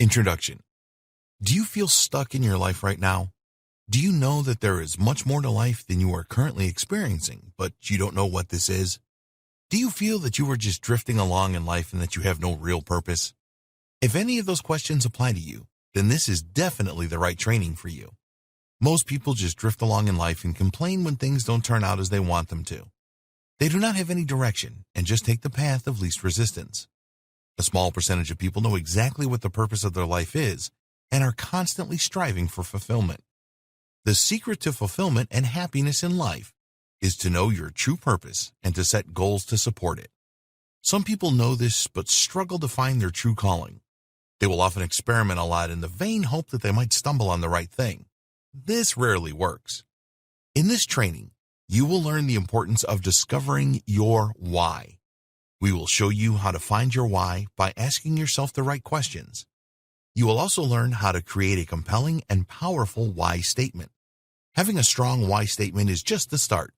Introduction. Do you feel stuck in your life right now? Do you know that there is much more to life than you are currently experiencing, but you don't know what this is? Do you feel that you are just drifting along in life and that you have no real purpose? If any of those questions apply to you, then this is definitely the right training for you. Most people just drift along in life and complain when things don't turn out as they want them to. They do not have any direction and just take the path of least resistance. A small percentage of people know exactly what the purpose of their life is and are constantly striving for fulfillment. The secret to fulfillment and happiness in life is to know your true purpose and to set goals to support it. Some people know this but struggle to find their true calling. They will often experiment a lot in the vain hope that they might stumble on the right thing. This rarely works. In this training, you will learn the importance of discovering your why. We will show you how to find your why by asking yourself the right questions. You will also learn how to create a compelling and powerful why statement. Having a strong why statement is just the start.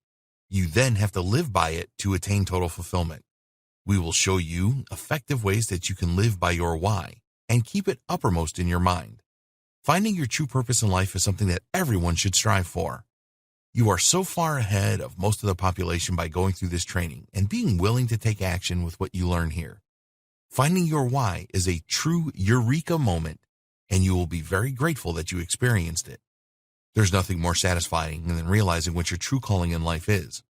You then have to live by it to attain total fulfillment. We will show you effective ways that you can live by your why and keep it uppermost in your mind. Finding your true purpose in life is something that everyone should strive for. You are so far ahead of most of the population by going through this training and being willing to take action with what you learn here. Finding your why is a true eureka moment, and you will be very grateful that you experienced it. There's nothing more satisfying than realizing what your true calling in life is.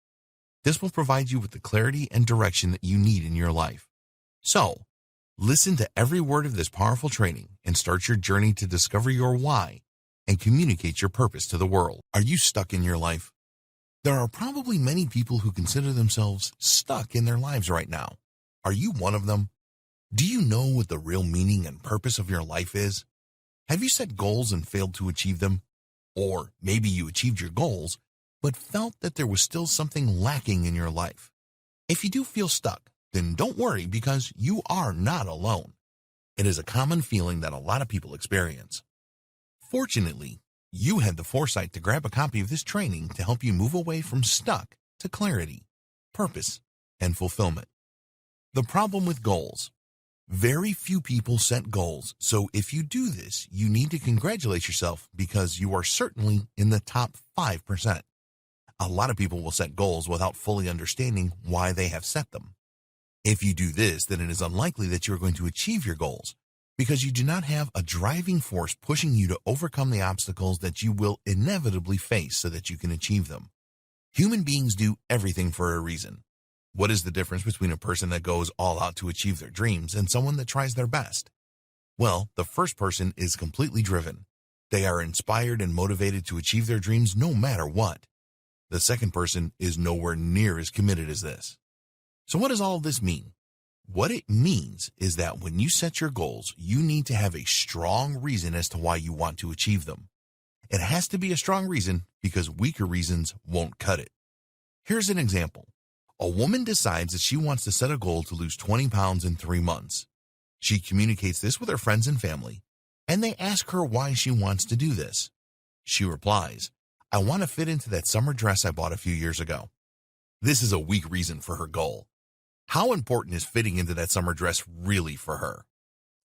This will provide you with the clarity and direction that you need in your life. So, listen to every word of this powerful training and start your journey to discover your why and communicate your purpose to the world. Are you stuck in your life? There are probably many people who consider themselves stuck in their lives right now. Are you one of them? Do you know what the real meaning and purpose of your life is? Have you set goals and failed to achieve them? Or maybe you achieved your goals, but felt that there was still something lacking in your life. If you do feel stuck, then don't worry because you are not alone. It is a common feeling that a lot of people experience. Fortunately, you had the foresight to grab a copy of this training to help you move away from stuck to clarity, purpose, and fulfillment. The problem with goals. Very few people set goals, so if you do this, you need to congratulate yourself because you are certainly in the top 5%. A lot of people will set goals without fully understanding why they have set them. If you do this, then it is unlikely that you are going to achieve your goals because you do not have a driving force pushing you to overcome the obstacles that you will inevitably face so that you can achieve them. Human beings do everything for a reason. What is the difference between a person that goes all out to achieve their dreams and someone that tries their best? Well, the first person is completely driven. They are inspired and motivated to achieve their dreams no matter what. The second person is nowhere near as committed as this. So what does all of this mean? What it means is that when you set your goals, you need to have a strong reason as to why you want to achieve them. It has to be a strong reason because weaker reasons won't cut it. Here's an example. A woman decides that she wants to set a goal to lose 20 pounds in 3 months. She communicates this with her friends and family, and they ask her why she wants to do this. She replies, "I want to fit into that summer dress I bought a few years ago." This is a weak reason for her goal. How important is fitting into that summer dress really for her?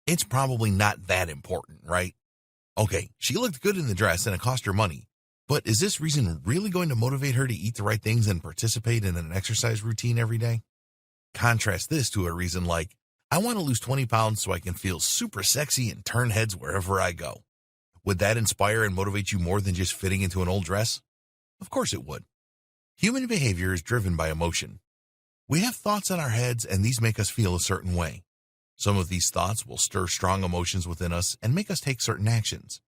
It's probably not that important, right? Okay, she looked good in the dress and it cost her money. But is this reason really going to motivate her to eat the right things and participate in an exercise routine every day? Contrast this to a reason like, "I want to lose 20 pounds so I can feel super sexy and turn heads wherever I go." Would that inspire and motivate you more than just fitting into an old dress? Of course it would. Human behavior is driven by emotion. We have thoughts in our heads and these make us feel a certain way. Some of these thoughts will stir strong emotions within us and make us take certain actions.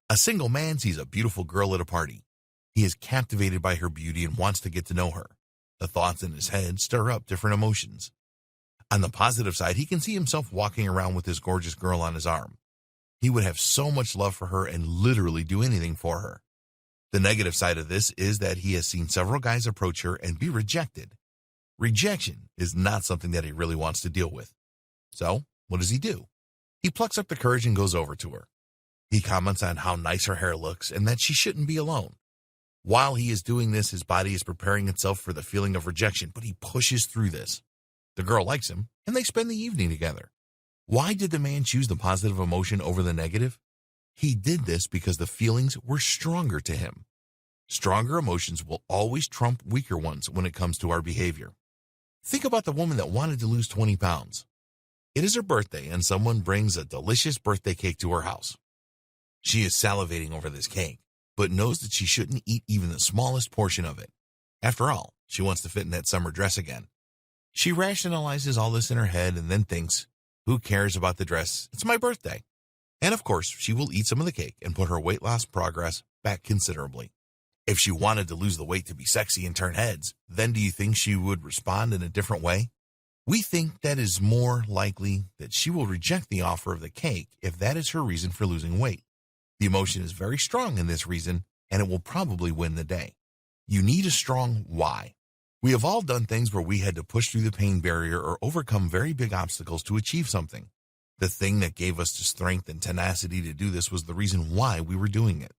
A single man sees a beautiful girl at a party. He is captivated by her beauty and wants to get to know her. The thoughts in his head stir up different emotions. On the positive side, he can see himself walking around with this gorgeous girl on his arm. He would have so much love for her and literally do anything for her. The negative side of this is that he has seen several guys approach her and be rejected. Rejection is not something that he really wants to deal with. So, what does he do? He plucks up the courage and goes over to her. He comments on how nice her hair looks and that she shouldn't be alone. While he is doing this, his body is preparing itself for the feeling of rejection, but he pushes through this. The girl likes him, and they spend the evening together. Why did the man choose the positive emotion over the negative? He did this because the feelings were stronger to him. Stronger emotions will always trump weaker ones when it comes to our behavior. Think about the woman that wanted to lose 20 pounds. It is her birthday and someone brings a delicious birthday cake to her house. She is salivating over this cake, but knows that she shouldn't eat even the smallest portion of it. After all, she wants to fit in that summer dress again. She rationalizes all this in her head and then thinks, who cares about the dress? It's my birthday. And of course, she will eat some of the cake and put her weight loss progress back considerably. If she wanted to lose the weight to be sexy and turn heads, then do you think she would respond in a different way? We think that is more likely that she will reject the offer of the cake if that is her reason for losing weight. The emotion is very strong in this reason, and it will probably win the day. You need a strong why. We have all done things where we had to push through the pain barrier or overcome very big obstacles to achieve something. The thing that gave us the strength and tenacity to do this was the reason why we were doing it.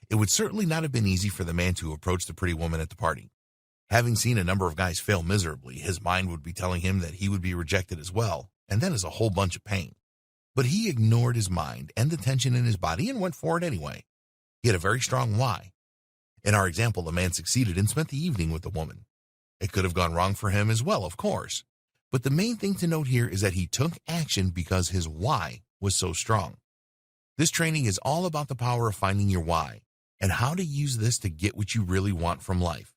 It would certainly not have been easy for the man to approach the pretty woman at the party. Having seen a number of guys fail miserably, his mind would be telling him that he would be rejected as well, and that is a whole bunch of pain. But he ignored his mind and the tension in his body and went for it anyway. He had a very strong why. In our example, the man succeeded and spent the evening with the woman. It could have gone wrong for him as well, of course. But the main thing to note here is that he took action because his why was so strong. This training is all about the power of finding your why and how to use this to get what you really want from life.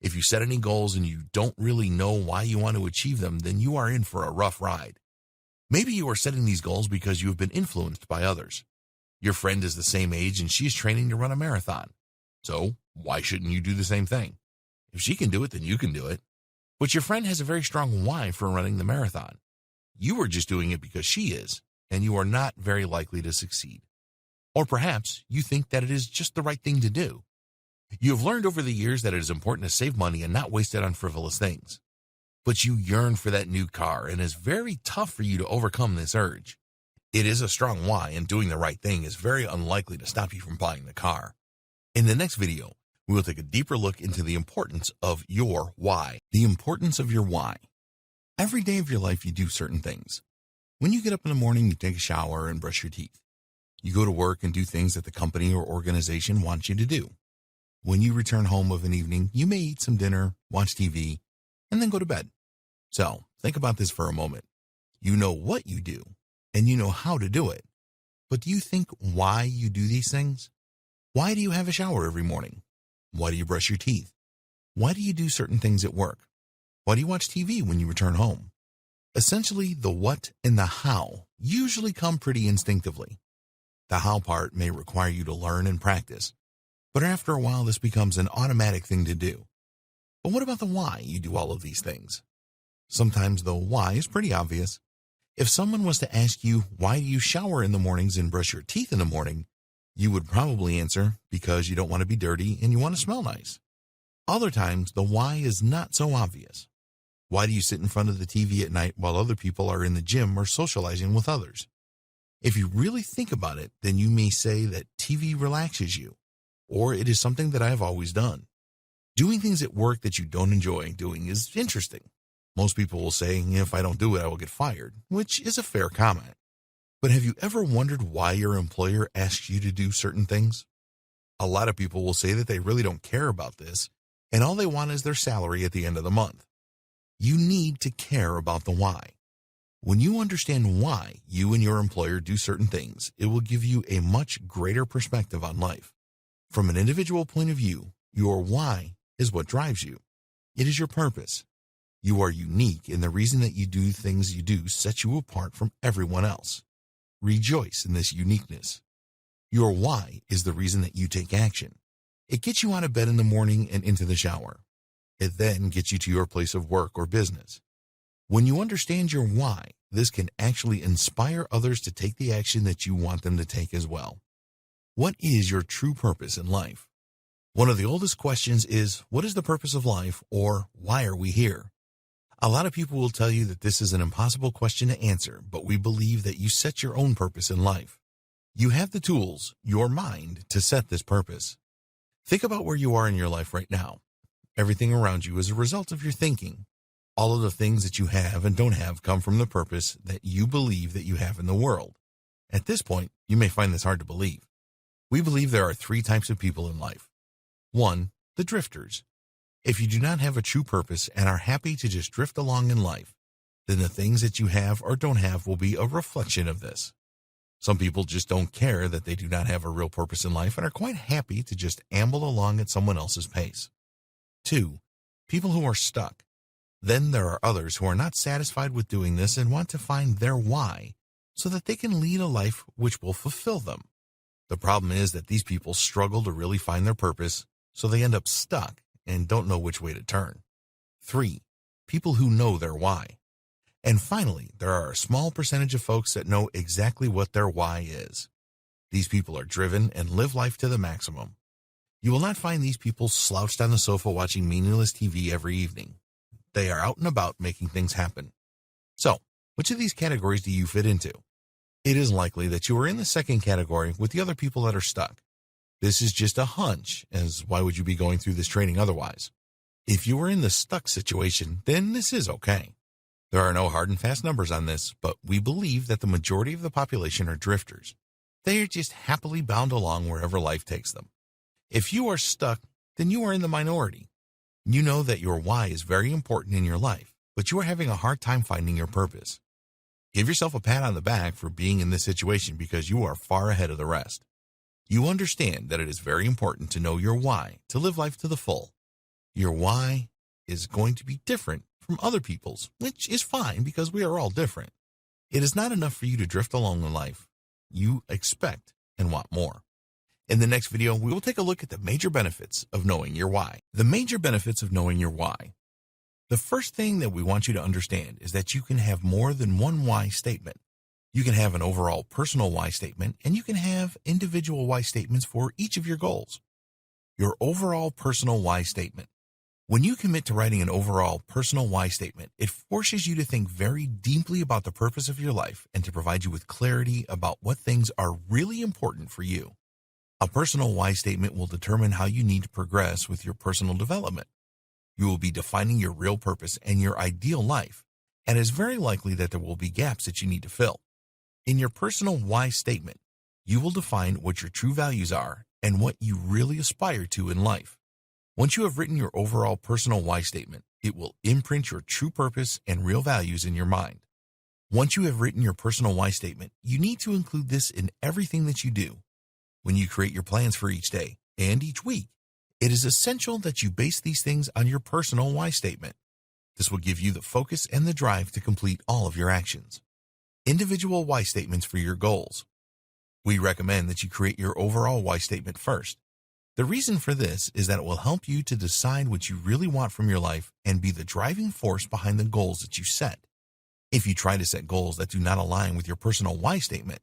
If you set any goals and you don't really know why you want to achieve them, then you are in for a rough ride. Maybe you are setting these goals because you have been influenced by others. Your friend is the same age and she is training to run a marathon. So why shouldn't you do the same thing? If she can do it, then you can do it. But your friend has a very strong why for running the marathon. You are just doing it because she is, and you are not very likely to succeed. Or perhaps you think that it is just the right thing to do. You have learned over the years that it is important to save money and not waste it on frivolous things. But you yearn for that new car, and it is very tough for you to overcome this urge. It is a strong why, and doing the right thing is very unlikely to stop you from buying the car. In the next video, we will take a deeper look into the importance of your why. The importance of your why. Every day of your life, you do certain things. When you get up in the morning, you take a shower and brush your teeth. You go to work and do things that the company or organization wants you to do. When you return home of an evening, you may eat some dinner, watch TV, and then go to bed. So, think about this for a moment. You know what you do, and you know how to do it. But do you think why you do these things? Why do you have a shower every morning? Why do you brush your teeth? Why do you do certain things at work? Why do you watch TV when you return home? Essentially, the what and the how usually come pretty instinctively. The how part may require you to learn and practice, but after a while this becomes an automatic thing to do. But what about the why you do all of these things? Sometimes the why is pretty obvious. If someone was to ask you, why do you shower in the mornings and brush your teeth in the morning? You would probably answer, because you don't want to be dirty and you want to smell nice. Other times, the why is not so obvious. Why do you sit in front of the TV at night while other people are in the gym or socializing with others? If you really think about it, then you may say that TV relaxes you, or it is something that I have always done. Doing things at work that you don't enjoy doing is interesting. Most people will say, if I don't do it, I will get fired, which is a fair comment. But have you ever wondered why your employer asks you to do certain things? A lot of people will say that they really don't care about this, and all they want is their salary at the end of the month. You need to care about the why. When you understand why you and your employer do certain things, it will give you a much greater perspective on life. From an individual point of view, your why is what drives you. It is your purpose. You are unique, and the reason that you do things you do sets you apart from everyone else. Rejoice in this uniqueness. Your why is the reason that you take action. It gets you out of bed in the morning and into the shower. It then gets you to your place of work or business. When you understand your why, this can actually inspire others to take the action that you want them to take as well. What is your true purpose in life? One of the oldest questions is, what is the purpose of life, or why are we here? A lot of people will tell you that this is an impossible question to answer, but we believe that you set your own purpose in life. You have the tools, your mind, to set this purpose. Think about where you are in your life right now. Everything around you is a result of your thinking. All of the things that you have and don't have come from the purpose that you believe that you have in the world. At this point, you may find this hard to believe. We believe there are 3 types of people in life. 1, the drifters. If you do not have a true purpose and are happy to just drift along in life, then the things that you have or don't have will be a reflection of this. Some people just don't care that they do not have a real purpose in life and are quite happy to just amble along at someone else's pace. 2, people who are stuck. Then there are others who are not satisfied with doing this and want to find their why so that they can lead a life which will fulfill them. The problem is that these people struggle to really find their purpose, so they end up stuck and don't know which way to turn. 3, people who know their why. And finally, there are a small percentage of folks that know exactly what their why is. These people are driven and live life to the maximum. You will not find these people slouched on the sofa watching meaningless TV every evening. They are out and about making things happen. So, which of these categories do you fit into? It is likely that you are in the second category with the other people that are stuck. This is just a hunch, as why would you be going through this training otherwise? If you are in the stuck situation, then this is okay. There are no hard and fast numbers on this, but we believe that the majority of the population are drifters. They are just happily bound along wherever life takes them. If you are stuck, then you are in the minority. You know that your why is very important in your life, but you are having a hard time finding your purpose. Give yourself a pat on the back for being in this situation because you are far ahead of the rest. You understand that it is very important to know your why to live life to the full. Your why is going to be different from other people's, which is fine because we are all different. It is not enough for you to drift along in life. You expect and want more. In the next video, we will take a look at the major benefits of knowing your why. The major benefits of knowing your why. The first thing that we want you to understand is that you can have more than one why statement. You can have an overall personal why statement, and you can have individual why statements for each of your goals. Your overall personal why statement. When you commit to writing an overall personal why statement, it forces you to think very deeply about the purpose of your life and to provide you with clarity about what things are really important for you. A personal why statement will determine how you need to progress with your personal development. You will be defining your real purpose and your ideal life, and it is very likely that there will be gaps that you need to fill. In your personal why statement, you will define what your true values are and what you really aspire to in life. Once you have written your overall personal why statement, it will imprint your true purpose and real values in your mind. Once you have written your personal why statement, you need to include this in everything that you do. When you create your plans for each day and each week, it is essential that you base these things on your personal why statement. This will give you the focus and the drive to complete all of your actions. Individual why statements for your goals. We recommend that you create your overall why statement first. The reason for this is that it will help you to decide what you really want from your life and be the driving force behind the goals that you set. If you try to set goals that do not align with your personal why statement,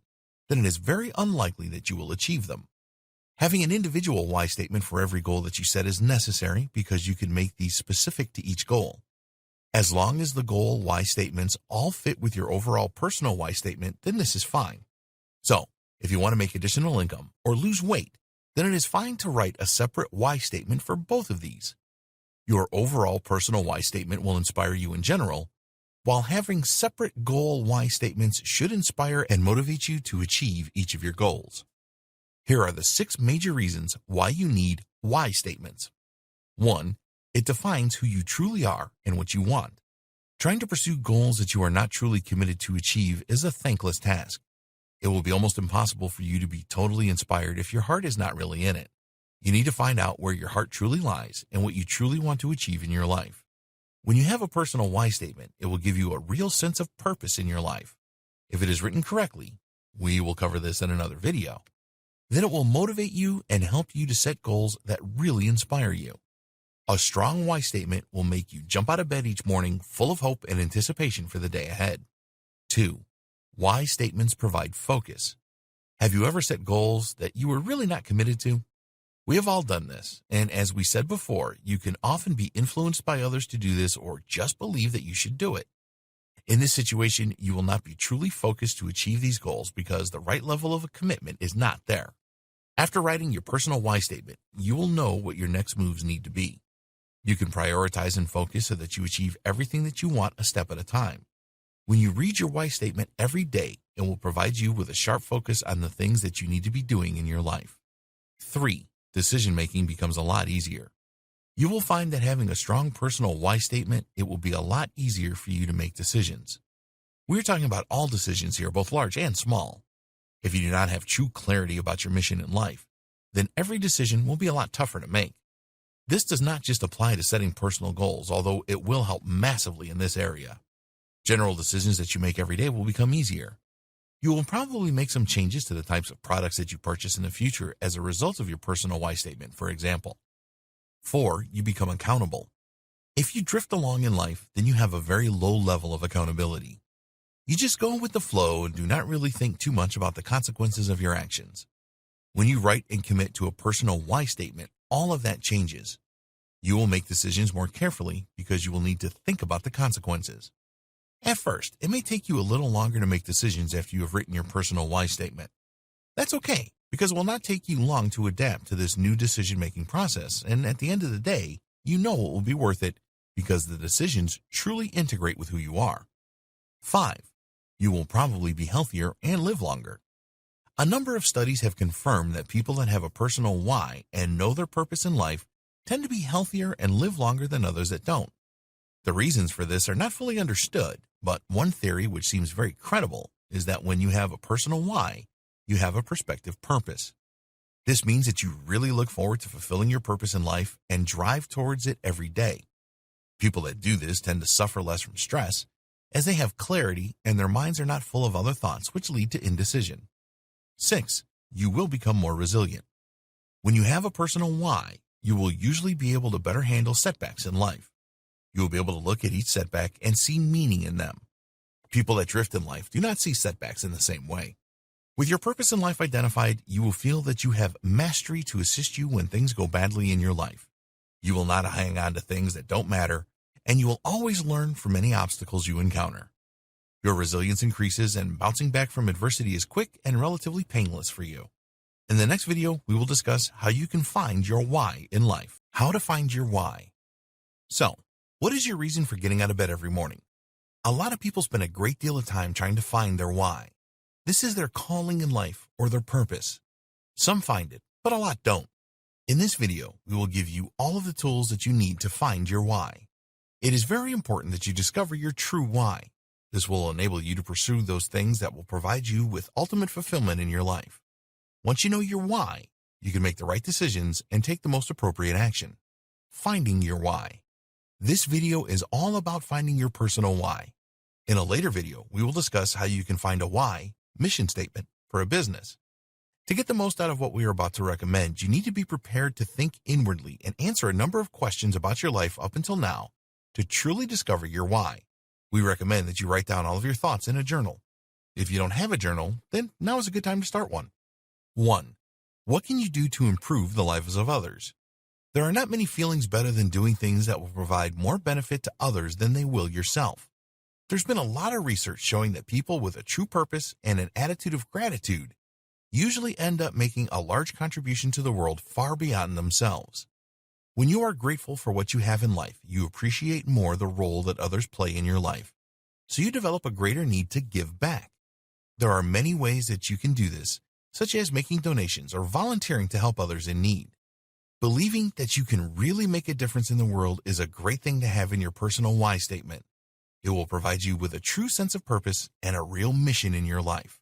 then it is very unlikely that you will achieve them. Having an individual why statement for every goal that you set is necessary because you can make these specific to each goal. As long as the goal why statements all fit with your overall personal why statement, then this is fine. So, if you want to make additional income or lose weight, then it is fine to write a separate why statement for both of these. Your overall personal why statement will inspire you in general, while having separate goal why statements should inspire and motivate you to achieve each of your goals. Here are the 6 major reasons why you need why statements. 1. It defines who you truly are and what you want. Trying to pursue goals that you are not truly committed to achieve is a thankless task. It will be almost impossible for you to be totally inspired if your heart is not really in it. You need to find out where your heart truly lies and what you truly want to achieve in your life. When you have a personal why statement, it will give you a real sense of purpose in your life. If it is written correctly, we will cover this in another video, then it will motivate you and help you to set goals that really inspire you. A strong why statement will make you jump out of bed each morning full of hope and anticipation for the day ahead. 2. Why statements provide focus. Have you ever set goals that you were really not committed to? We have all done this, and as we said before, you can often be influenced by others to do this or just believe that you should do it. In this situation, you will not be truly focused to achieve these goals because the right level of a commitment is not there. After writing your personal why statement, you will know what your next moves need to be. You can prioritize and focus so that you achieve everything that you want a step at a time. When you read your why statement every day, it will provide you with a sharp focus on the things that you need to be doing in your life. 3. Decision making becomes a lot easier. You will find that having a strong personal why statement, it will be a lot easier for you to make decisions. We're talking about all decisions here, both large and small. If you do not have true clarity about your mission in life, then every decision will be a lot tougher to make. This does not just apply to setting personal goals, although it will help massively in this area. General decisions that you make every day will become easier. You will probably make some changes to the types of products that you purchase in the future as a result of your personal why statement, for example. 4. You become accountable. If you drift along in life, then you have a very low level of accountability. You just go with the flow and do not really think too much about the consequences of your actions. When you write and commit to a personal why statement, all of that changes. You will make decisions more carefully because you will need to think about the consequences. At first, it may take you a little longer to make decisions after you have written your personal why statement. That's okay, because it will not take you long to adapt to this new decision-making process, and at the end of the day, you know it will be worth it because the decisions truly integrate with who you are. 5. You will probably be healthier and live longer. A number of studies have confirmed that people that have a personal why and know their purpose in life tend to be healthier and live longer than others that don't. The reasons for this are not fully understood, but one theory which seems very credible is that when you have a personal why, you have a prospective purpose. This means that you really look forward to fulfilling your purpose in life and drive towards it every day. People that do this tend to suffer less from stress, as they have clarity and their minds are not full of other thoughts which lead to indecision. 6. You will become more resilient. When you have a personal why, you will usually be able to better handle setbacks in life. You will be able to look at each setback and see meaning in them. People that drift in life do not see setbacks in the same way. With your purpose in life identified, you will feel that you have mastery to assist you when things go badly in your life. You will not hang on to things that don't matter, and you will always learn from any obstacles you encounter. Your resilience increases, and bouncing back from adversity is quick and relatively painless for you. In the next video, we will discuss how you can find your why in life. How to find your why. So, what is your reason for getting out of bed every morning? A lot of people spend a great deal of time trying to find their why. This is their calling in life or their purpose. Some find it, but a lot don't. In this video, we will give you all of the tools that you need to find your why. It is very important that you discover your true why. This will enable you to pursue those things that will provide you with ultimate fulfillment in your life. Once you know your why, you can make the right decisions and take the most appropriate action. Finding your why. This video is all about finding your personal why. In a later video, we will discuss how you can find a why mission statement for a business. To get the most out of what we are about to recommend, you need to be prepared to think inwardly and answer a number of questions about your life up until now to truly discover your why. We recommend that you write down all of your thoughts in a journal. If you don't have a journal, then now is a good time to start one. 1. What can you do to improve the lives of others? There are not many feelings better than doing things that will provide more benefit to others than they will yourself. There's been a lot of research showing that people with a true purpose and an attitude of gratitude usually end up making a large contribution to the world far beyond themselves. When you are grateful for what you have in life, you appreciate more the role that others play in your life, so you develop a greater need to give back. There are many ways that you can do this, such as making donations or volunteering to help others in need. Believing that you can really make a difference in the world is a great thing to have in your personal why statement. It will provide you with a true sense of purpose and a real mission in your life.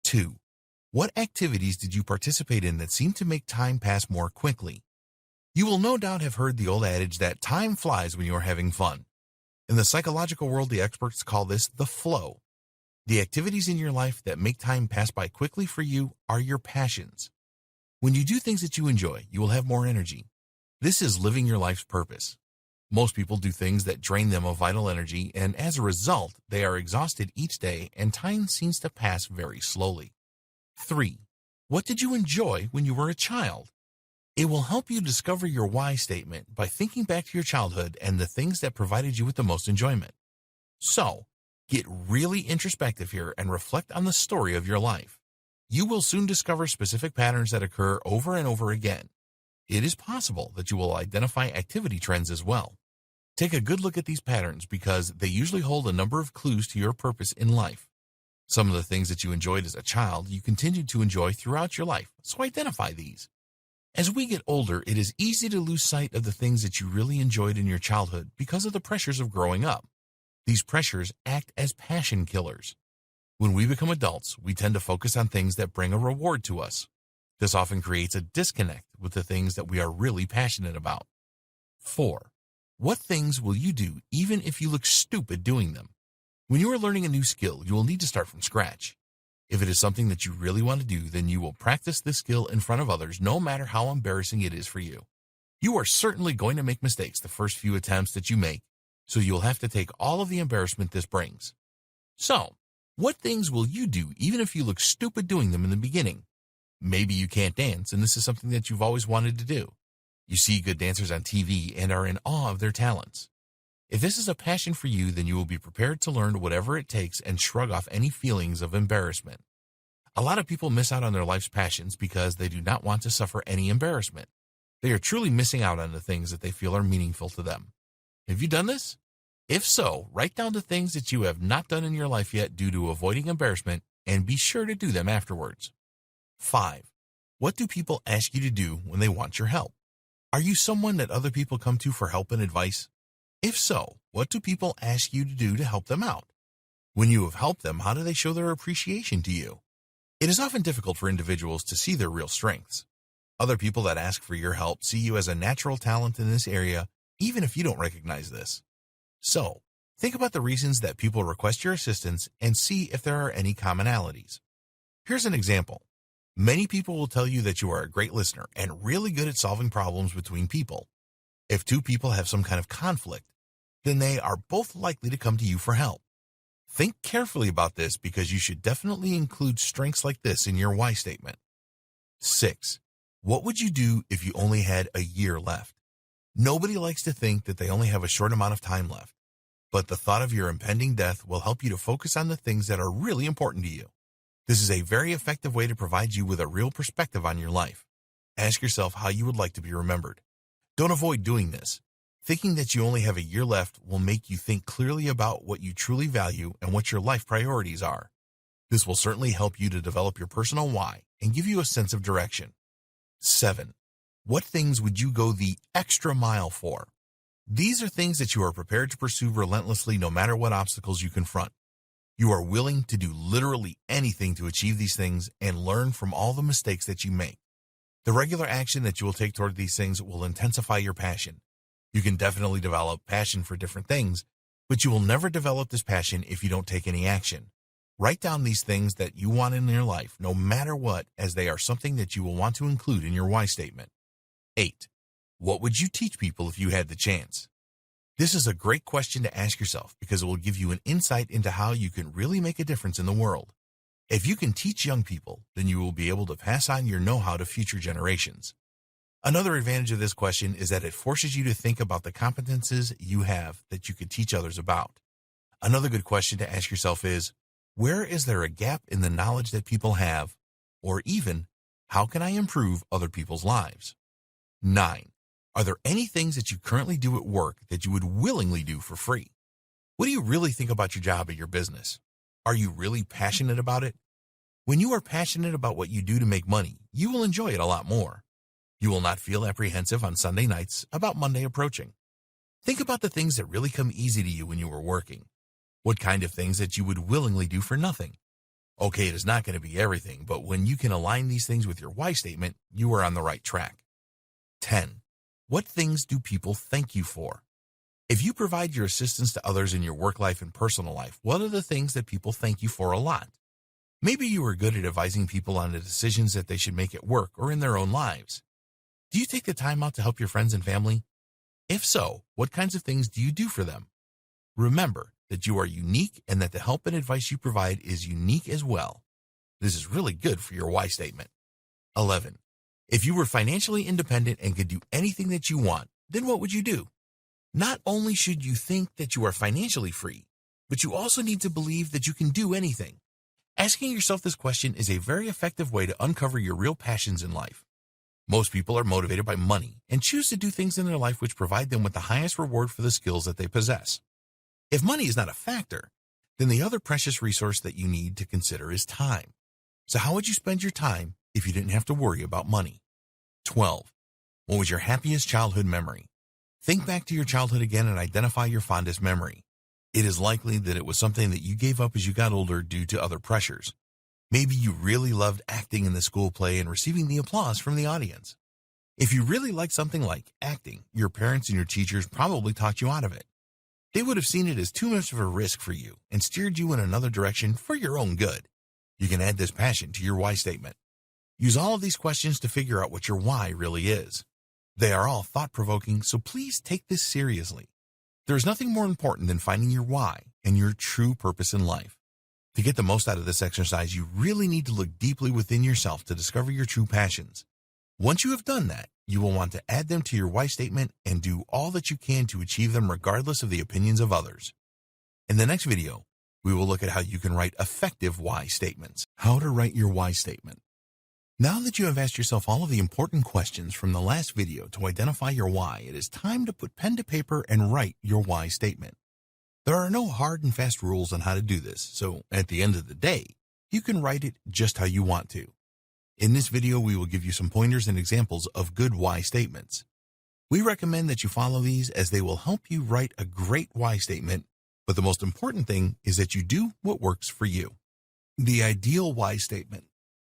2. What activities did you participate in that seemed to make time pass more quickly? You will no doubt have heard the old adage that time flies when you are having fun. In the psychological world, the experts call this the flow. The activities in your life that make time pass by quickly for you are your passions. When you do things that you enjoy, you will have more energy. This is living your life's purpose. Most people do things that drain them of vital energy, and as a result, they are exhausted each day and time seems to pass very slowly. 3. What did you enjoy when you were a child? It will help you discover your why statement by thinking back to your childhood and the things that provided you with the most enjoyment. So, get really introspective here and reflect on the story of your life. You will soon discover specific patterns that occur over and over again. It is possible that you will identify activity trends as well. Take a good look at these patterns because they usually hold a number of clues to your purpose in life. Some of the things that you enjoyed as a child you continue to enjoy throughout your life, so identify these. As we get older, it is easy to lose sight of the things that you really enjoyed in your childhood because of the pressures of growing up. These pressures act as passion killers. When we become adults, we tend to focus on things that bring a reward to us. This often creates a disconnect with the things that we are really passionate about. 4. What things will you do even if you look stupid doing them? When you are learning a new skill, you will need to start from scratch. If it is something that you really want to do, then you will practice this skill in front of others no matter how embarrassing it is for you. You are certainly going to make mistakes the first few attempts that you make, so you'll have to take all of the embarrassment this brings. So, what things will you do even if you look stupid doing them in the beginning? Maybe you can't dance and this is something that you've always wanted to do. You see good dancers on TV and are in awe of their talents. If this is a passion for you, then you will be prepared to learn whatever it takes and shrug off any feelings of embarrassment. A lot of people miss out on their life's passions because they do not want to suffer any embarrassment. They are truly missing out on the things that they feel are meaningful to them. Have you done this? If so, write down the things that you have not done in your life yet due to avoiding embarrassment and be sure to do them afterwards. 5. What do people ask you to do when they want your help? Are you someone that other people come to for help and advice? If so, what do people ask you to do to help them out? When you have helped them, how do they show their appreciation to you? It is often difficult for individuals to see their real strengths. Other people that ask for your help see you as a natural talent in this area, even if you don't recognize this. So, think about the reasons that people request your assistance and see if there are any commonalities. Here's an example. Many people will tell you that you are a great listener and really good at solving problems between people. If two people have some kind of conflict, then they are both likely to come to you for help. Think carefully about this because you should definitely include strengths like this in your why statement. 6. What would you do if you only had a year left? Nobody likes to think that they only have a short amount of time left, but the thought of your impending death will help you to focus on the things that are really important to you. This is a very effective way to provide you with a real perspective on your life. Ask yourself how you would like to be remembered. Don't avoid doing this. Thinking that you only have a year left will make you think clearly about what you truly value and what your life priorities are. This will certainly help you to develop your personal why and give you a sense of direction. 7. What things would you go the extra mile for? These are things that you are prepared to pursue relentlessly no matter what obstacles you confront. You are willing to do literally anything to achieve these things and learn from all the mistakes that you make. The regular action that you will take toward these things will intensify your passion. You can definitely develop passion for different things, but you will never develop this passion if you don't take any action. Write down these things that you want in your life, no matter what, as they are something that you will want to include in your why statement. 8. What would you teach people if you had the chance? This is a great question to ask yourself because it will give you an insight into how you can really make a difference in the world. If you can teach young people, then you will be able to pass on your know-how to future generations. Another advantage of this question is that it forces you to think about the competences you have that you could teach others about. Another good question to ask yourself is, where is there a gap in the knowledge that people have? Or even, how can I improve other people's lives? 9. Are there any things that you currently do at work that you would willingly do for free? What do you really think about your job or your business? Are you really passionate about it? When you are passionate about what you do to make money, you will enjoy it a lot more. You will not feel apprehensive on Sunday nights about Monday approaching. Think about the things that really come easy to you when you are working. What kind of things that you would willingly do for nothing? Okay, it is not going to be everything, but when you can align these things with your why statement, you are on the right track. 10. What things do people thank you for? If you provide your assistance to others in your work life and personal life, what are the things that people thank you for a lot? Maybe you are good at advising people on the decisions that they should make at work or in their own lives. Do you take the time out to help your friends and family? If so, what kinds of things do you do for them? Remember that you are unique and that the help and advice you provide is unique as well. This is really good for your why statement. 11. If you were financially independent and could do anything that you want, then what would you do? Not only should you think that you are financially free, but you also need to believe that you can do anything. Asking yourself this question is a very effective way to uncover your real passions in life. Most people are motivated by money and choose to do things in their life which provide them with the highest reward for the skills that they possess. If money is not a factor, then the other precious resource that you need to consider is time. So how would you spend your time if you didn't have to worry about money? 12. What was your happiest childhood memory? Think back to your childhood again and identify your fondest memory. It is likely that it was something that you gave up as you got older due to other pressures. Maybe you really loved acting in the school play and receiving the applause from the audience. If you really liked something like acting, your parents and your teachers probably talked you out of it. They would have seen it as too much of a risk for you and steered you in another direction for your own good. You can add this passion to your why statement. Use all of these questions to figure out what your why really is. They are all thought-provoking, so please take this seriously. There is nothing more important than finding your why and your true purpose in life. To get the most out of this exercise, you really need to look deeply within yourself to discover your true passions. Once you have done that, you will want to add them to your why statement and do all that you can to achieve them regardless of the opinions of others. In the next video, we will look at how you can write effective why statements. How to write your why statement. Now that you have asked yourself all of the important questions from the last video to identify your why, it is time to put pen to paper and write your why statement. There are no hard and fast rules on how to do this, so at the end of the day, you can write it just how you want to. In this video, we will give you some pointers and examples of good why statements. We recommend that you follow these as they will help you write a great why statement, but the most important thing is that you do what works for you. The ideal why statement.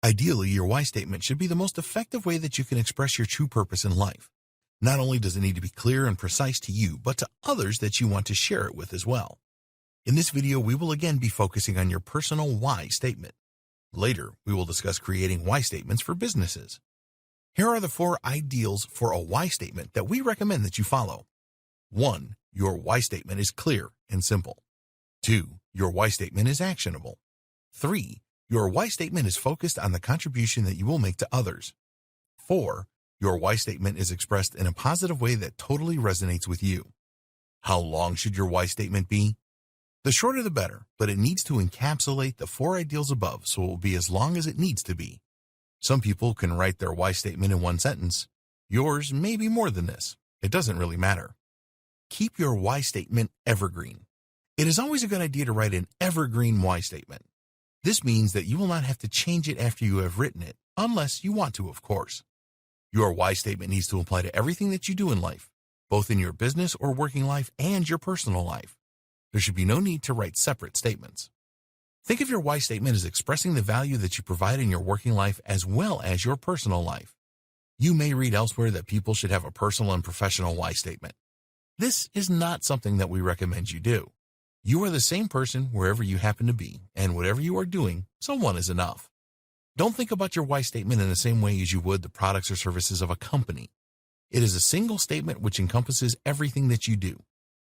Ideally, your why statement should be the most effective way that you can express your true purpose in life. Not only does it need to be clear and precise to you, but to others that you want to share it with as well. In this video, we will again be focusing on your personal why statement. Later, we will discuss creating why statements for businesses. Here are the 4 ideals for a why statement that we recommend that you follow. 1. Your why statement is clear and simple. 2. Your why statement is actionable. 3. Your why statement is focused on the contribution that you will make to others. 4. Your why statement is expressed in a positive way that totally resonates with you. How long should your why statement be? The shorter the better, but it needs to encapsulate the 4 ideals above, so it will be as long as it needs to be. Some people can write their why statement in 1 sentence. Yours may be more than this. It doesn't really matter. Keep your why statement evergreen. It is always a good idea to write an evergreen why statement. This means that you will not have to change it after you have written it, unless you want to, of course. Your why statement needs to apply to everything that you do in life, both in your business or working life and your personal life. There should be no need to write separate statements. Think of your why statement as expressing the value that you provide in your working life as well as your personal life. You may read elsewhere that people should have a personal and professional why statement. This is not something that we recommend you do. You are the same person wherever you happen to be, and whatever you are doing, so one is enough. Don't think about your why statement in the same way as you would the products or services of a company. It is a single statement which encompasses everything that you do.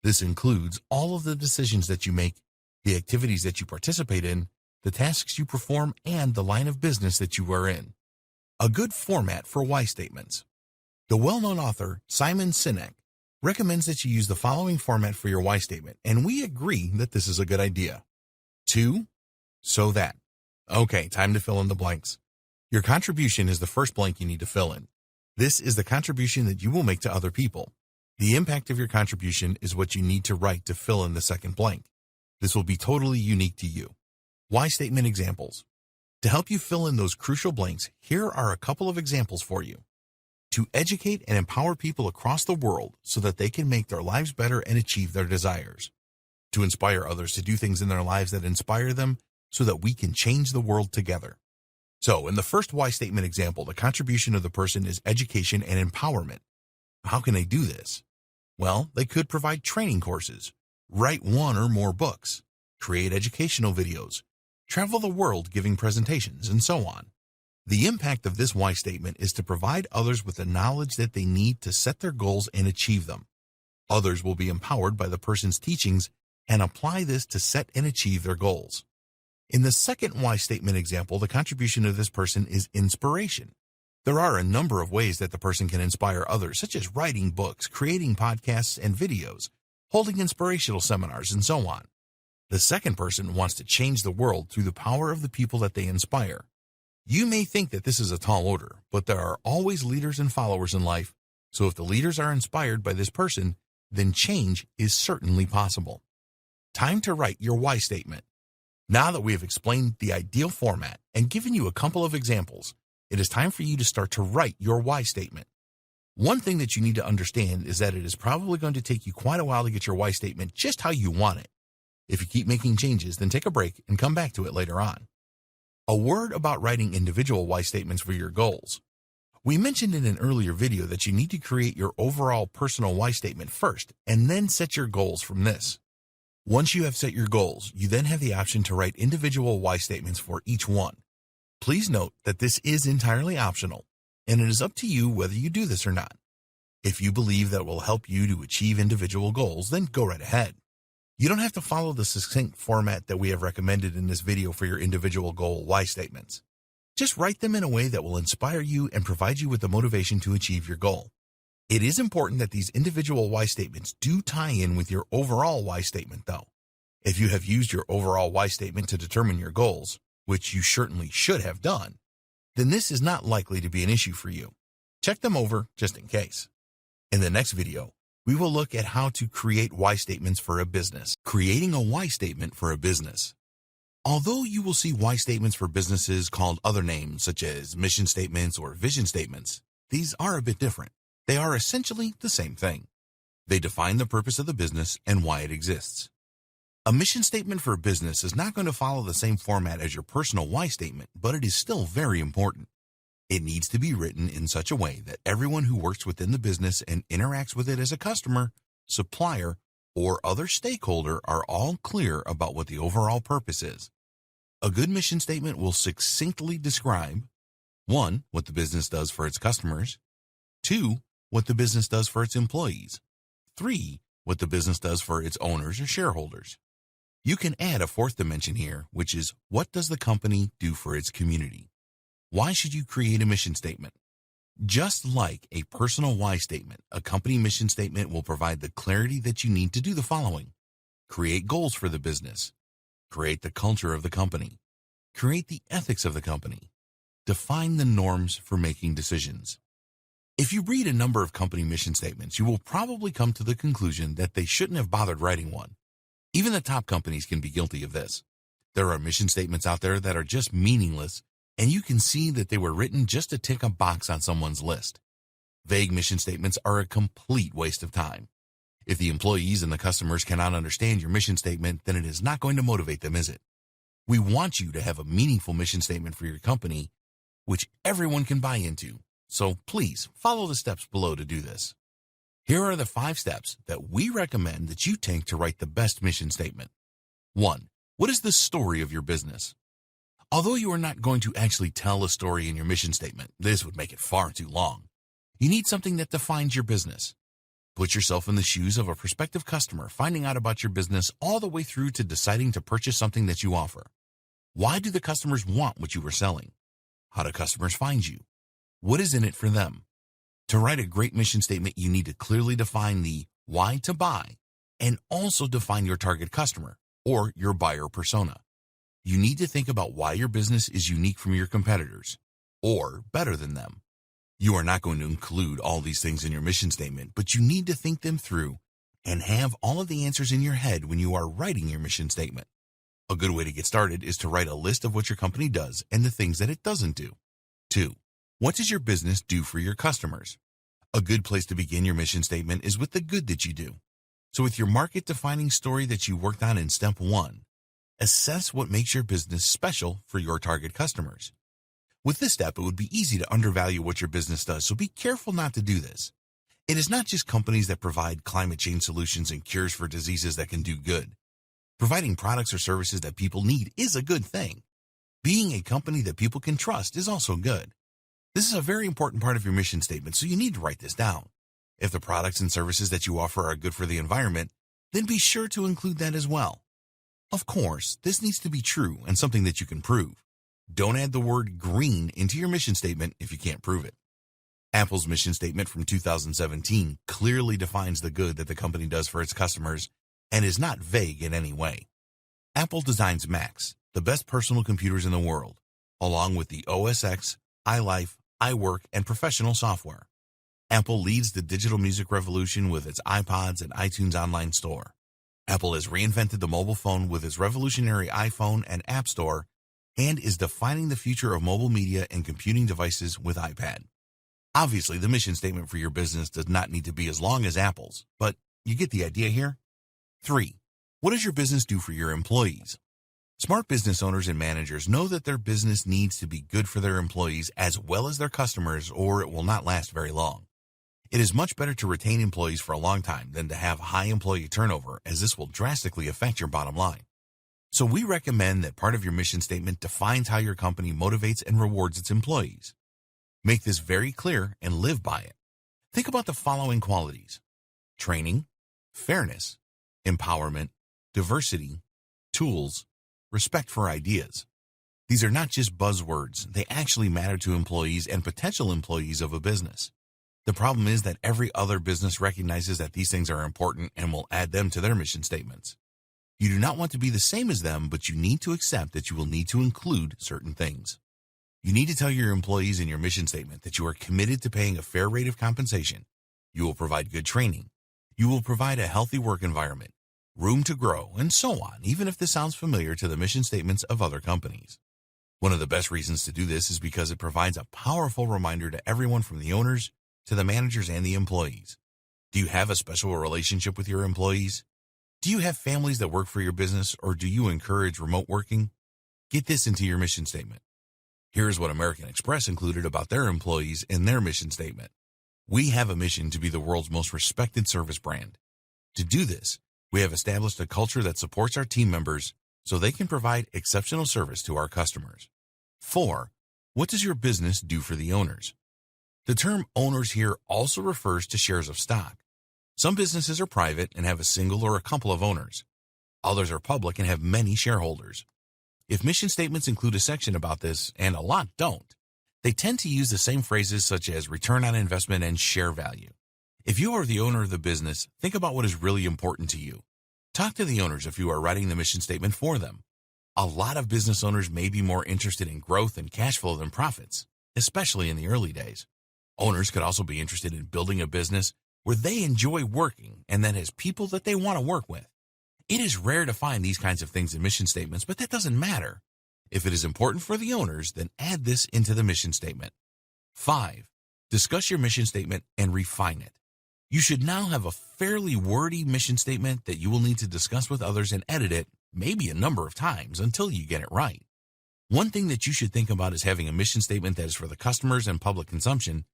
This includes all of the decisions that you make, the activities that you participate in, the tasks you perform, and the line of business that you are in. A good format for why statements. The well-known author Simon Sinek recommends that you use the following format for your why statement, and we agree that this is a good idea. 2. So that. Okay, time to fill in the blanks. Your contribution is the first blank you need to fill in. This is the contribution that you will make to other people. The impact of your contribution is what you need to write to fill in the second blank. This will be totally unique to you. Why statement examples. To help you fill in those crucial blanks, here are a couple of examples for you. To educate and empower people across the world so that they can make their lives better and achieve their desires. To inspire others to do things in their lives that inspire them so that we can change the world together. So, in the first why statement example, the contribution of the person is education and empowerment. How can they do this? Well, they could provide training courses, write 1 or more books, create educational videos, travel the world giving presentations, and so on. The impact of this why statement is to provide others with the knowledge that they need to set their goals and achieve them. Others will be empowered by the person's teachings and apply this to set and achieve their goals. In the second why statement example, the contribution of this person is inspiration. There are a number of ways that the person can inspire others, such as writing books, creating podcasts and videos, holding inspirational seminars, and so on. The second person wants to change the world through the power of the people that they inspire. You may think that this is a tall order, but there are always leaders and followers in life, so if the leaders are inspired by this person, then change is certainly possible. Time to write your why statement. Now that we have explained the ideal format and given you a couple of examples, it is time for you to start to write your why statement. One thing that you need to understand is that it is probably going to take you quite a while to get your why statement just how you want it. If you keep making changes, then take a break and come back to it later on. A word about writing individual why statements for your goals. We mentioned in an earlier video that you need to create your overall personal why statement first and then set your goals from this. Once you have set your goals, you then have the option to write individual why statements for each one. Please note that this is entirely optional, and it is up to you whether you do this or not. If you believe that will help you to achieve individual goals, then go right ahead. You don't have to follow the succinct format that we have recommended in this video for your individual goal why statements. Just write them in a way that will inspire you and provide you with the motivation to achieve your goal. It is important that these individual why statements do tie in with your overall why statement, though. If you have used your overall why statement to determine your goals, which you certainly should have done, then this is not likely to be an issue for you. Check them over just in case. In the next video, we will look at how to create why statements for a business. Creating a why statement for a business. Although you will see why statements for businesses called other names such as mission statements or vision statements, these are a bit different. They are essentially the same thing. They define the purpose of the business and why it exists. A mission statement for a business is not going to follow the same format as your personal why statement, but it is still very important. It needs to be written in such a way that everyone who works within the business and interacts with it as a customer, supplier, or other stakeholder are all clear about what the overall purpose is. A good mission statement will succinctly describe 1. What the business does for its customers, 2. What the business does for its employees, 3. What the business does for its owners or shareholders. You can add a fourth dimension here, which is what does the company do for its community? Why should you create a mission statement? Just like a personal why statement, a company mission statement will provide the clarity that you need to do the following. Create goals for the business. Create the culture of the company. Create the ethics of the company. Define the norms for making decisions. If you read a number of company mission statements, you will probably come to the conclusion that they shouldn't have bothered writing one. Even the top companies can be guilty of this. There are mission statements out there that are just meaningless, and you can see that they were written just to tick a box on someone's list. Vague mission statements are a complete waste of time. If the employees and the customers cannot understand your mission statement, then it is not going to motivate them, is it? We want you to have a meaningful mission statement for your company, which everyone can buy into. So please follow the steps below to do this. Here are the 5 steps that we recommend that you take to write the best mission statement. 1. What is the story of your business? Although you are not going to actually tell a story in your mission statement, this would make it far too long. You need something that defines your business. Put yourself in the shoes of a prospective customer finding out about your business all the way through to deciding to purchase something that you offer. Why do the customers want what you are selling? How do customers find you? What is in it for them? To write a great mission statement, you need to clearly define the why to buy and also define your target customer or your buyer persona. You need to think about why your business is unique from your competitors or better than them. You are not going to include all these things in your mission statement, but you need to think them through and have all of the answers in your head when you are writing your mission statement. A good way to get started is to write a list of what your company does and the things that it doesn't do. 2. What does your business do for your customers? A good place to begin your mission statement is with the good that you do. So with your market-defining story that you worked on in step 1, assess what makes your business special for your target customers. With this step, it would be easy to undervalue what your business does, so be careful not to do this. It is not just companies that provide climate change solutions and cures for diseases that can do good. Providing products or services that people need is a good thing. Being a company that people can trust is also good. This is a very important part of your mission statement, so you need to write this down. If the products and services that you offer are good for the environment, then be sure to include that as well. Of course, this needs to be true and something that you can prove. Don't add the word green into your mission statement if you can't prove it. Apple's mission statement from 2017 clearly defines the good that the company does for its customers and is not vague in any way. Apple designs Macs, the best personal computers in the world. along with the OS X, iLife, iWork, and professional software. Apple leads the digital music revolution with its iPods and iTunes online store. Apple has reinvented the mobile phone with its revolutionary iPhone and App Store and is defining the future of mobile media and computing devices with iPad. Obviously, the mission statement for your business does not need to be as long as Apple's, but you get the idea here. 3. What does your business do for your employees? Smart business owners and managers know that their business needs to be good for their employees as well as their customers, or it will not last very long. It is much better to retain employees for a long time than to have high employee turnover, as this will drastically affect your bottom line. So we recommend that part of your mission statement defines how your company motivates and rewards its employees. Make this very clear and live by it. Think about the following qualities: training, fairness, empowerment, diversity, tools, respect for ideas. These are not just buzzwords. They actually matter to employees and potential employees of a business. The problem is that every other business recognizes that these things are important and will add them to their mission statements. You do not want to be the same as them, but you need to accept that you will need to include certain things. You need to tell your employees in your mission statement that you are committed to paying a fair rate of compensation. You will provide good training. You will provide a healthy work environment, room to grow, and so on, even if this sounds familiar to the mission statements of other companies. One of the best reasons to do this is because it provides a powerful reminder to everyone from the owners to the managers and the employees. Do you have a special relationship with your employees? Do you have families that work for your business, or do you encourage remote working? Get this into your mission statement. Here's what American Express included about their employees in their mission statement. We have a mission to be the world's most respected service brand. To do this, we have established a culture that supports our team members so they can provide exceptional service to our customers. 4. What does your business do for the owners? The term owners here also refers to shares of stock. Some businesses are private and have a single or a couple of owners. Others are public and have many shareholders. If mission statements include a section about this, and a lot don't, they tend to use the same phrases such as return on investment and share value. If you are the owner of the business, think about what is really important to you. Talk to the owners if you are writing the mission statement for them. A lot of business owners may be more interested in growth and cash flow than profits, especially in the early days. Owners could also be interested in building a business where they enjoy working and that has people that they want to work with. It is rare to find these kinds of things in mission statements, but that doesn't matter. If it is important for the owners, then add this into the mission statement. 5. Discuss your mission statement and refine it. You should now have a fairly wordy mission statement that you will need to discuss with others and edit it, maybe a number of times, until you get it right. One thing that you should think about is having a mission statement that is for the customers and public consumption,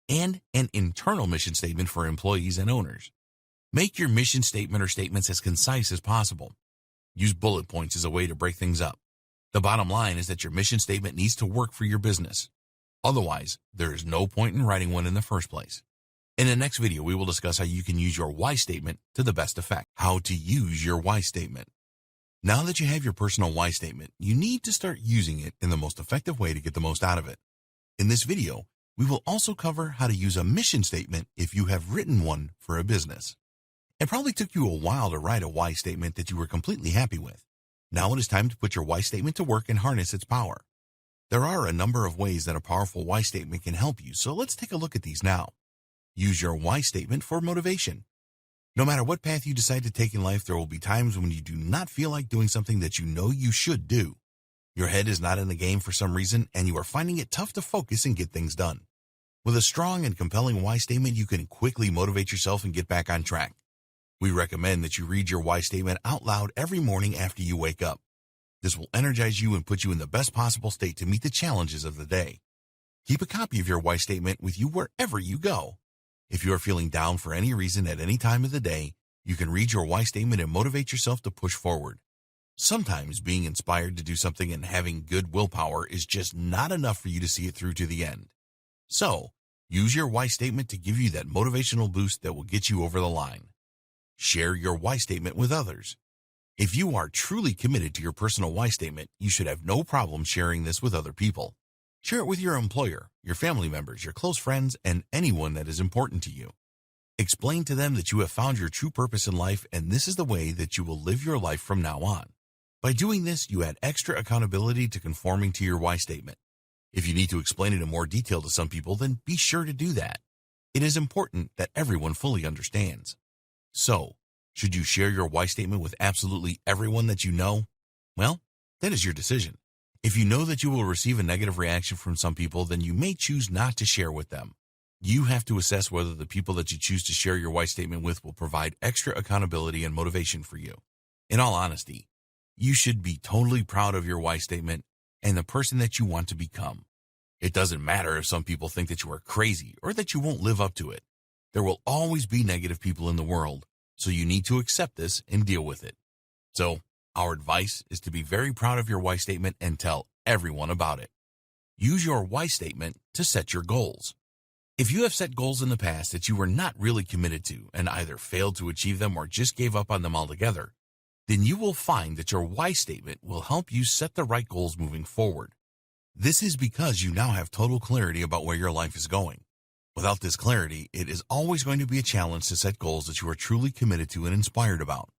and an internal mission statement for employees and owners. Make your mission statement or statements as concise as possible. Use bullet points as a way to break things up. The bottom line is that your mission statement needs to work for your business. Otherwise, there is no point in writing one in the first place. In the next video, we will discuss how you can use your why statement to the best effect. How to use your why statement. Now that you have your personal why statement, you need to start using it in the most effective way to get the most out of it. In this video, we will also cover how to use a mission statement if you have written one for a business. It probably took you a while to write a why statement that you were completely happy with. Now it is time to put your why statement to work and harness its power. There are a number of ways that a powerful why statement can help you, so let's take a look at these now. Use your why statement for motivation. No matter what path you decide to take in life, there will be times when you do not feel like doing something that you know you should do. Your head is not in the game for some reason, and you are finding it tough to focus and get things done. With a strong and compelling why statement, you can quickly motivate yourself and get back on track. We recommend that you read your why statement out loud every morning after you wake up. This will energize you and put you in the best possible state to meet the challenges of the day. Keep a copy of your why statement with you wherever you go. If you are feeling down for any reason at any time of the day, you can read your why statement and motivate yourself to push forward. Sometimes being inspired to do something and having good willpower is just not enough for you to see it through to the end. So, use your why statement to give you that motivational boost that will get you over the line. Share your why statement with others. If you are truly committed to your personal why statement, you should have no problem sharing this with other people. Share it with your employer, your family members, your close friends, and anyone that is important to you. Explain to them that you have found your true purpose in life, and this is the way that you will live your life from now on. By doing this, you add extra accountability to conforming to your why statement. If you need to explain it in more detail to some people, then be sure to do that. It is important that everyone fully understands. So, should you share your why statement with absolutely everyone that you know? Well, that is your decision. If you know that you will receive a negative reaction from some people, then you may choose not to share with them. You have to assess whether the people that you choose to share your why statement with will provide extra accountability and motivation for you. In all honesty, you should be totally proud of your why statement and the person that you want to become. It doesn't matter if some people think that you are crazy or that you won't live up to it. There will always be negative people in the world, so you need to accept this and deal with it. So, our advice is to be very proud of your why statement and tell everyone about it. Use your why statement to set your goals. If you have set goals in the past that you were not really committed to and either failed to achieve them or just gave up on them altogether, then you will find that your why statement will help you set the right goals moving forward. This is because you now have total clarity about where your life is going. Without this clarity, it is always going to be a challenge to set goals that you are truly committed to and inspired about.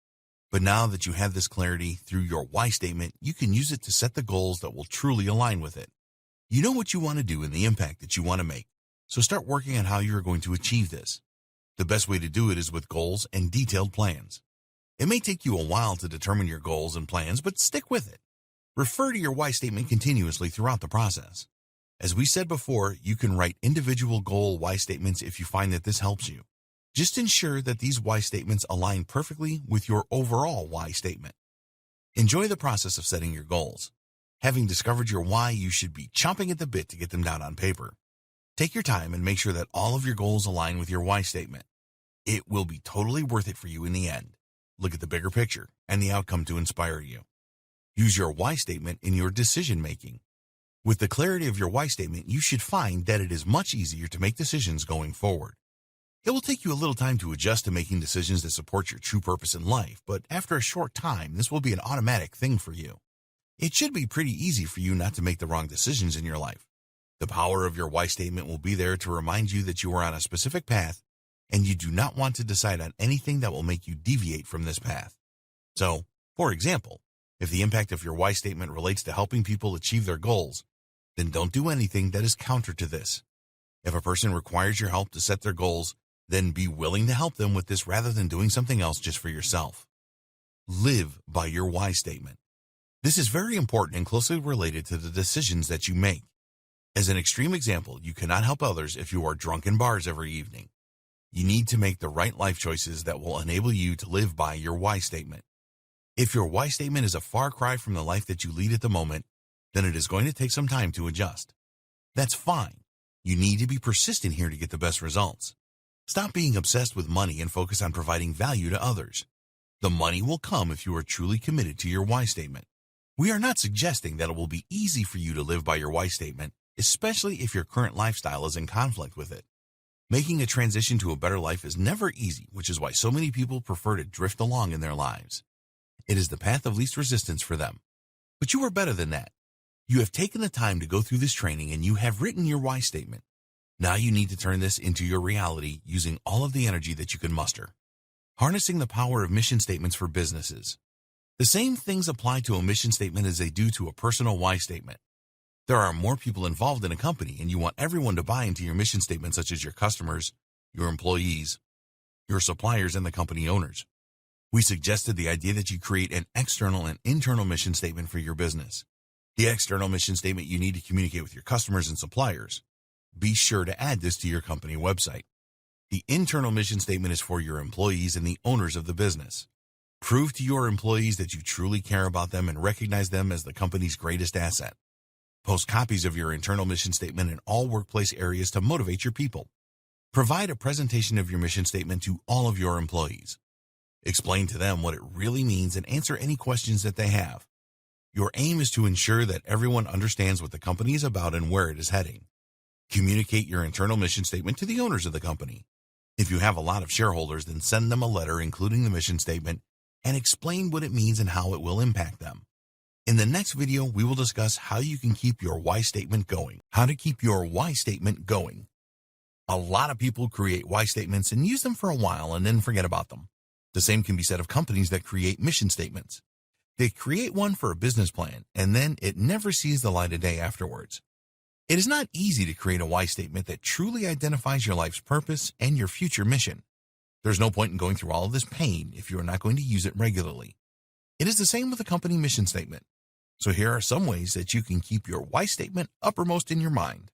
But now that you have this clarity through your why statement, you can use it to set the goals that will truly align with it. You know what you want to do and the impact that you want to make, so start working on how you are going to achieve this. The best way to do it is with goals and detailed plans. It may take you a while to determine your goals and plans, but stick with it. Refer to your why statement continuously throughout the process. As we said before, you can write individual goal why statements if you find that this helps you. Just ensure that these why statements align perfectly with your overall why statement. Enjoy the process of setting your goals. Having discovered your why, you should be chomping at the bit to get them down on paper. Take your time and make sure that all of your goals align with your why statement. It will be totally worth it for you in the end. Look at the bigger picture and the outcome to inspire you. Use your why statement in your decision making. With the clarity of your why statement, you should find that it is much easier to make decisions going forward. It will take you a little time to adjust to making decisions that support your true purpose in life, but after a short time, this will be an automatic thing for you. It should be pretty easy for you not to make the wrong decisions in your life. The power of your why statement will be there to remind you that you are on a specific path and you do not want to decide on anything that will make you deviate from this path. So, for example, if the impact of your why statement relates to helping people achieve their goals, then don't do anything that is counter to this. If a person requires your help to set their goals, then be willing to help them with this rather than doing something else just for yourself. Live by your why statement. This is very important and closely related to the decisions that you make. As an extreme example, you cannot help others if you are drunk in bars every evening. You need to make the right life choices that will enable you to live by your why statement. If your why statement is a far cry from the life that you lead at the moment, then it is going to take some time to adjust. That's fine. You need to be persistent here to get the best results. Stop being obsessed with money and focus on providing value to others. The money will come if you are truly committed to your why statement. We are not suggesting that it will be easy for you to live by your why statement, especially if your current lifestyle is in conflict with it. Making a transition to a better life is never easy, which is why so many people prefer to drift along in their lives. It is the path of least resistance for them. But you are better than that. You have taken the time to go through this training and you have written your why statement. Now you need to turn this into your reality using all of the energy that you can muster. Harnessing the power of mission statements for businesses. The same things apply to a mission statement as they do to a personal why statement. There are more people involved in a company and you want everyone to buy into your mission statement, such as your customers, your employees, your suppliers, and the company owners. We suggested the idea that you create an external and internal mission statement for your business. The external mission statement you need to communicate with your customers and suppliers. Be sure to add this to your company website. The internal mission statement is for your employees and the owners of the business. Prove to your employees that you truly care about them and recognize them as the company's greatest asset. Post copies of your internal mission statement in all workplace areas to motivate your people. Provide a presentation of your mission statement to all of your employees. Explain to them what it really means and answer any questions that they have. Your aim is to ensure that everyone understands what the company is about and where it is heading. Communicate your internal mission statement to the owners of the company. If you have a lot of shareholders, then send them a letter including the mission statement and explain what it means and how it will impact them. In the next video, we will discuss how you can keep your why statement going. How to keep your why statement going. A lot of people create why statements and use them for a while and then forget about them. The same can be said of companies that create mission statements. They create one for a business plan, and then it never sees the light of day afterwards. It is not easy to create a why statement that truly identifies your life's purpose and your future mission. There's no point in going through all of this pain if you are not going to use it regularly. It is the same with a company mission statement. So here are some ways that you can keep your why statement uppermost in your mind.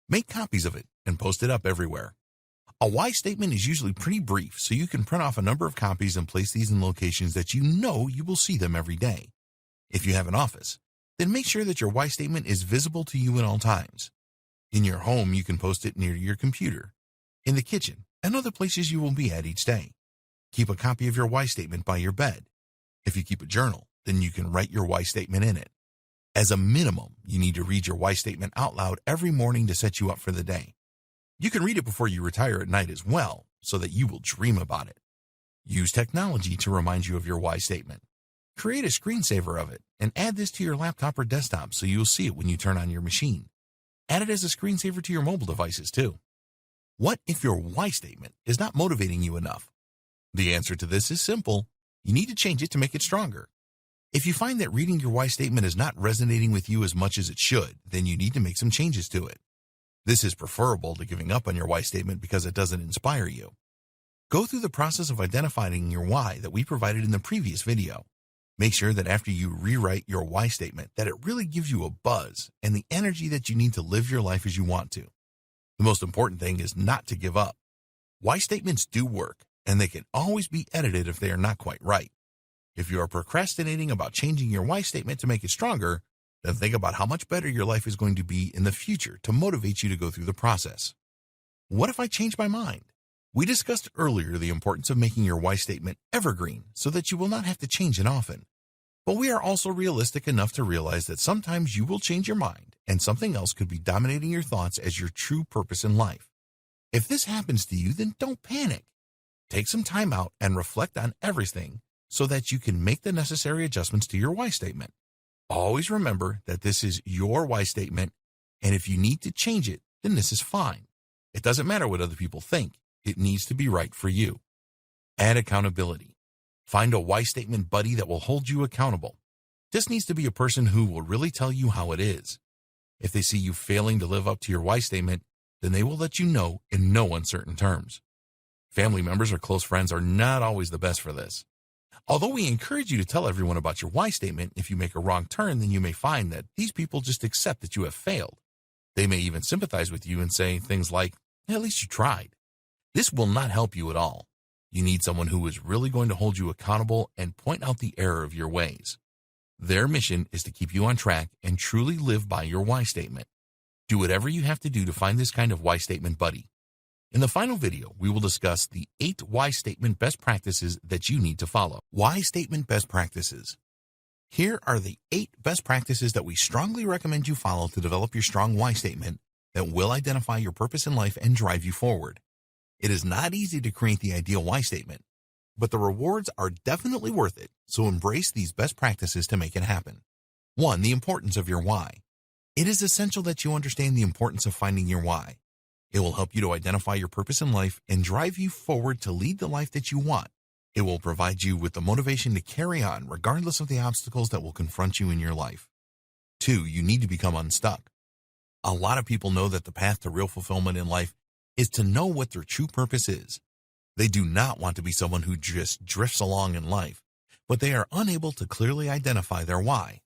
Make copies of it and post it up everywhere. A why statement is usually pretty brief, so you can print off a number of copies and place these in locations that you know you will see them every day. If you have an office, then make sure that your why statement is visible to you at all times. In your home, you can post it near your computer, in the kitchen, and other places you will be at each day. Keep a copy of your why statement by your bed. If you keep a journal, then you can write your why statement in it. As a minimum, you need to read your why statement out loud every morning to set you up for the day. You can read it before you retire at night as well, so that you will dream about it. Use technology to remind you of your why statement. Create a screensaver of it and add this to your laptop or desktop so you'll see it when you turn on your machine. Add it as a screensaver to your mobile devices too. What if your why statement is not motivating you enough? The answer to this is simple. You need to change it to make it stronger. If you find that reading your why statement is not resonating with you as much as it should, then you need to make some changes to it. This is preferable to giving up on your why statement because it doesn't inspire you. Go through the process of identifying your why that we provided in the previous video. Make sure that after you rewrite your why statement that it really gives you a buzz and the energy that you need to live your life as you want to. The most important thing is not to give up. Why statements do work, and they can always be edited if they are not quite right. If you are procrastinating about changing your why statement to make it stronger, then think about how much better your life is going to be in the future to motivate you to go through the process. What if I change my mind? We discussed earlier the importance of making your why statement evergreen so that you will not have to change it often. But we are also realistic enough to realize that sometimes you will change your mind and something else could be dominating your thoughts as your true purpose in life. If this happens to you, then don't panic. Take some time out and reflect on everything so that you can make the necessary adjustments to your why statement. Always remember that this is your why statement, and if you need to change it, then this is fine. It doesn't matter what other people think. It needs to be right for you. Add accountability. Find a why statement buddy that will hold you accountable. This needs to be a person who will really tell you how it is. If they see you failing to live up to your why statement, then they will let you know in no uncertain terms. Family members or close friends are not always the best for this. Although we encourage you to tell everyone about your why statement, if you make a wrong turn, then you may find that these people just accept that you have failed. They may even sympathize with you and say things like, "At least you tried." This will not help you at all. You need someone who is really going to hold you accountable and point out the error of your ways. Their mission is to keep you on track and truly live by your why statement. Do whatever you have to do to find this kind of why statement buddy. In the final video, we will discuss the 8 why statement best practices that you need to follow. Why statement best practices. Here are the 8 best practices that we strongly recommend you follow to develop your strong why statement that will identify your purpose in life and drive you forward. It is not easy to create the ideal why statement, but the rewards are definitely worth it, so embrace these best practices to make it happen. 1. The importance of your why. It is essential that you understand the importance of finding your why. It will help you to identify your purpose in life and drive you forward to lead the life that you want. It will provide you with the motivation to carry on regardless of the obstacles that will confront you in your life. 2. You need to become unstuck. A lot of people know that the path to real fulfillment in life is to know what their true purpose is. They do not want to be someone who just drifts along in life, but they are unable to clearly identify their why.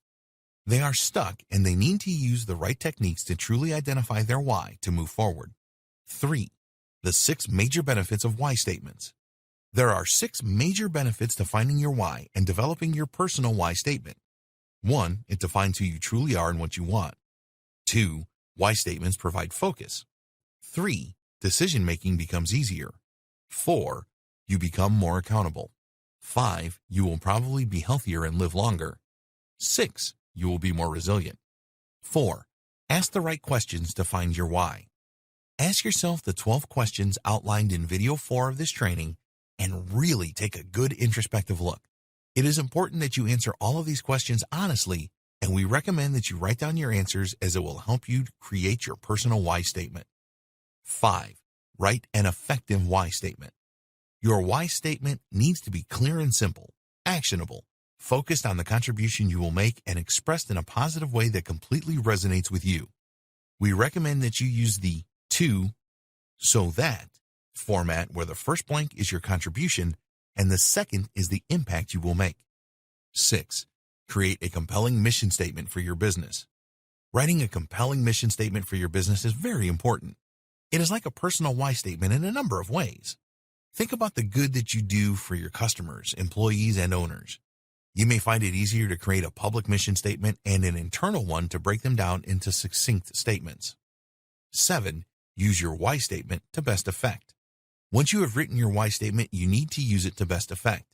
They are stuck and they need to use the right techniques to truly identify their why to move forward. 3. The 6 major benefits of why statements. There are 6 major benefits to finding your why and developing your personal why statement. 1. It defines who you truly are and what you want. 2. Why statements provide focus. 3. Decision-making becomes easier. 4. You become more accountable. 5. You will probably be healthier and live longer. 6. You will be more resilient. 4. Ask the right questions to find your why. Ask yourself the 12 questions outlined in video 4 of this training and really take a good introspective look. It is important that you answer all of these questions honestly, and we recommend that you write down your answers as it will help you create your personal why statement. 5. Write an effective why statement. Your why statement needs to be clear and simple, actionable, focused on the contribution you will make and expressed in a positive way that completely resonates with you. We recommend that you use the to, so that format where the first blank is your contribution and the second is the impact you will make. 6. Create a compelling mission statement for your business. Writing a compelling mission statement for your business is very important. It is like a personal why statement in a number of ways. Think about the good that you do for your customers, employees, and owners. You may find it easier to create a public mission statement and an internal one to break them down into succinct statements. 7. Use your why statement to best effect. Once you have written your why statement, you need to use it to best effect.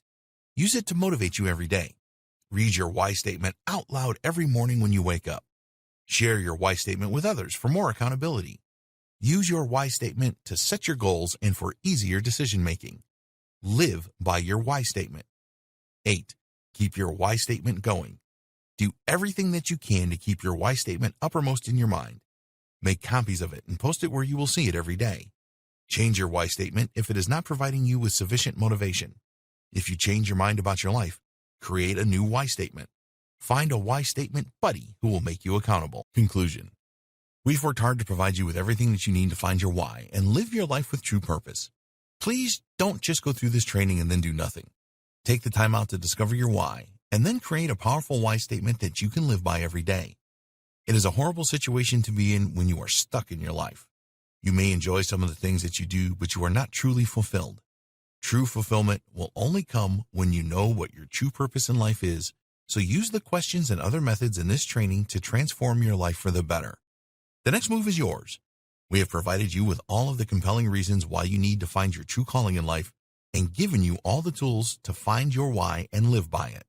Use it to motivate you every day. Read your why statement out loud every morning when you wake up. Share your why statement with others for more accountability. Use your why statement to set your goals and for easier decision making. Live by your why statement. 8. Keep your why statement going. Do everything that you can to keep your why statement uppermost in your mind. Make copies of it and post it where you will see it every day. Change your why statement if it is not providing you with sufficient motivation. If you change your mind about your life, create a new why statement. Find a why statement buddy who will make you accountable. Conclusion. We've worked hard to provide you with everything that you need to find your why and live your life with true purpose. Please don't just go through this training and then do nothing. Take the time out to discover your why and then create a powerful why statement that you can live by every day. It is a horrible situation to be in when you are stuck in your life. You may enjoy some of the things that you do, but you are not truly fulfilled. True fulfillment will only come when you know what your true purpose in life is, so use the questions and other methods in this training to transform your life for the better. The next move is yours. We have provided you with all of the compelling reasons why you need to find your true calling in life and given you all the tools to find your why and live by it.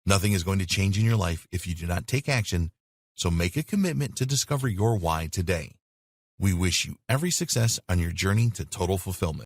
Nothing is going to change in your life if you do not take action, so make a commitment to discover your why today. We wish you every success on your journey to total fulfillment.